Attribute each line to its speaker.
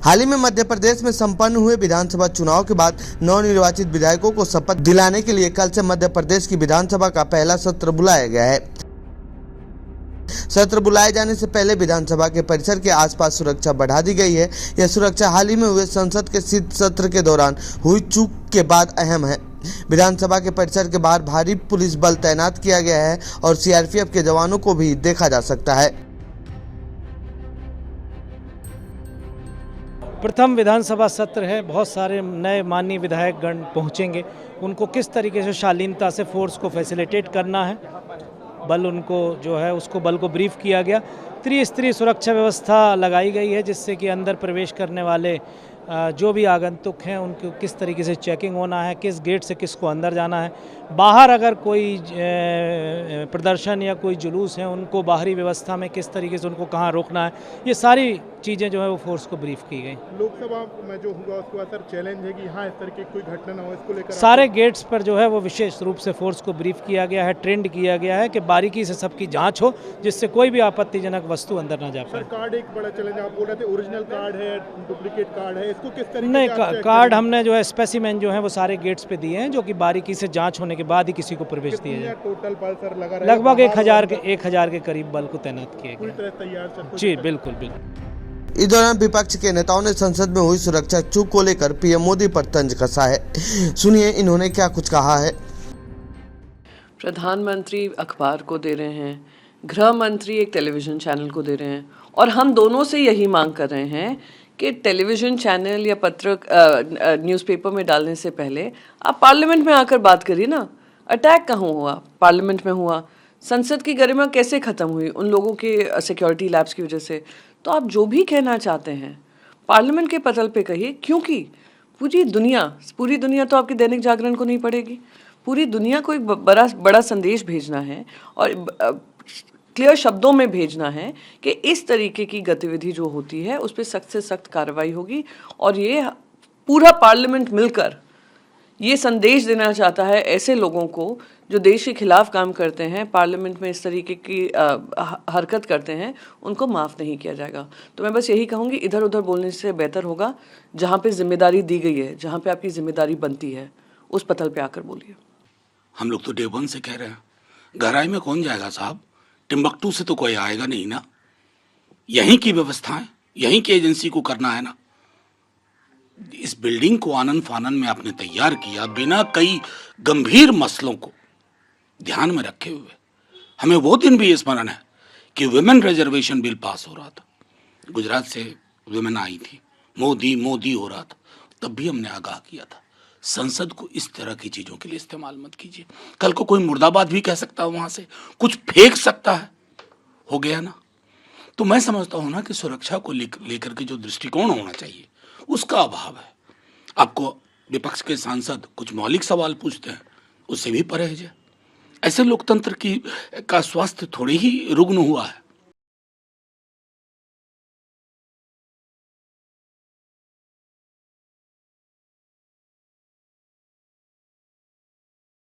Speaker 1: हाल ही में मध्य प्रदेश में संपन्न हुए विधानसभा चुनाव के बाद नवनिर्वाचित विधायकों को शपथ दिलाने के लिए कल से मध्य प्रदेश की विधानसभा का पहला सत्र बुलाया गया है। सत्र बुलाए जाने से पहले विधानसभा के परिसर के आसपास सुरक्षा बढ़ा दी गई है। यह सुरक्षा हाल ही में हुए संसद के शीत सत्र के दौरान हुई चूक के बाद अहम है। विधानसभा के परिसर के बाहर भारी पुलिस बल तैनात किया गया है और सीआरपीएफ के जवानों को भी देखा जा सकता है।
Speaker 2: प्रथम विधानसभा सत्र है, बहुत सारे नए माननीय विधायक गण पहुंचेंगे। उनको किस तरीके से शालीनता से फोर्स को फैसिलिटेट करना है, बल उनको जो है उसको बल को ब्रीफ किया गया। त्रिस्तरीय सुरक्षा व्यवस्था लगाई गई है जिससे कि अंदर प्रवेश करने वाले जो भी आगंतुक हैं उनको किस तरीके से चेकिंग होना है, किस गेट से किसको अंदर जाना है, बाहर अगर कोई प्रदर्शन या कोई जुलूस है उनको बाहरी व्यवस्था में किस तरीके से उनको कहाँ रोकना है, ये सारी चीज़ें जो है वो फोर्स को ब्रीफ की गई।
Speaker 3: लोकसभा में जो हुआ उसके बाद सर चैलेंज है कि हाँ इस तरह की कोई घटना ना हो, इसको लेकर
Speaker 2: सारे गेट्स पर जो है वो विशेष रूप से फोर्स को ब्रीफ किया गया है, ट्रेंड किया गया है कि बारीकी से सबकी जांच हो जिससे कोई भी आपत्तिजनक वस्तु अंदर ना जा पाए।
Speaker 3: कार्ड एक बड़ा चैलेंज, आप बोल रहे थे ओरिजिनल कार्ड है, डुप्लीकेट कार्ड है, इसको किस तरीके
Speaker 2: नहीं,
Speaker 3: से
Speaker 2: कार्ड हमने जो है स्पेसिमेन जो है वो सारे गेट्स पे दिए हैं जो कि बारीकी से जांच होने के बाद ही किसी को प्रवेश दिया जाए।
Speaker 3: टोटल बल सर लगा रहा है?
Speaker 2: लगभग 1000 के करीब बल को तैनात किए
Speaker 3: पूरी
Speaker 2: गए।
Speaker 3: तरह तैयार सर?
Speaker 2: जी बिल्कुल बिल्कुल।
Speaker 1: इस दौरान विपक्ष के नेताओं ने संसद में हुई सुरक्षा चूक को लेकर पीएम मोदी पर तंज कसा है। सुनिए इन्होंने क्या कुछ कहा है।
Speaker 4: प्रधानमंत्री अखबार को दे रहे हैं, गृह मंत्री एक टेलीविज़न चैनल को दे रहे हैं और हम दोनों से यही मांग कर रहे हैं कि टेलीविज़न चैनल या पत्र न्यूज़पेपर में डालने से पहले आप पार्लियामेंट में आकर बात करिए ना। अटैक कहाँ हुआ? पार्लियामेंट में हुआ। संसद की गरिमा कैसे ख़त्म हुई? उन लोगों के सिक्योरिटी लैब्स की वजह से। तो आप जो भी कहना चाहते हैं पार्लियामेंट के पटल पे कहिए, क्योंकि पूरी दुनिया तो आपके दैनिक जागरण को नहीं पढ़ेगी। पूरी दुनिया को एक बड़ा संदेश भेजना है और क्लियर शब्दों में भेजना है कि इस तरीके की गतिविधि जो होती है उस पर सख्त से सख्त कार्रवाई होगी। और ये पूरा पार्लियामेंट मिलकर ये संदेश देना चाहता है ऐसे लोगों को जो देश के खिलाफ काम करते हैं, पार्लियामेंट में इस तरीके की हरकत करते हैं, उनको माफ़ नहीं किया जाएगा। तो मैं बस यही कहूँगी, इधर उधर बोलने से बेहतर होगा जहाँ पे जिम्मेदारी दी गई है, जहाँ पे आपकी जिम्मेदारी बनती है, उस पतल पे आकर बोलिए।
Speaker 5: हम लोग तो डे वन से कह रहे हैं, गहराई में कौन जाएगा साहब? टिम्बकटू से तो कोई आएगा नहीं ना। यहीं की व्यवस्था है, यहीं की एजेंसी को करना है ना। इस बिल्डिंग को आनन फानन में आपने तैयार किया बिना कई गंभीर मसलों को ध्यान में रखे हुए। हमें वो दिन भी स्मरण है कि वुमेन रिजर्वेशन बिल पास हो रहा था, गुजरात से वुमेन आई थी, मोदी मोदी हो रहा था, तब भी हमने आगाह किया था संसद को इस तरह की चीजों के लिए इस्तेमाल मत कीजिए। कल को कोई मुर्दाबाद भी कह सकता है, वहां से कुछ फेंक सकता है, हो गया ना। तो मैं समझता हूं ना कि सुरक्षा को लेकर के जो दृष्टिकोण होना चाहिए उसका अभाव है। आपको विपक्ष के सांसद कुछ मौलिक सवाल पूछते हैं, उससे भी परहेज है। ऐसे लोकतंत्र का स्वास्थ्य थोड़ी ही रुग्ण हुआ है।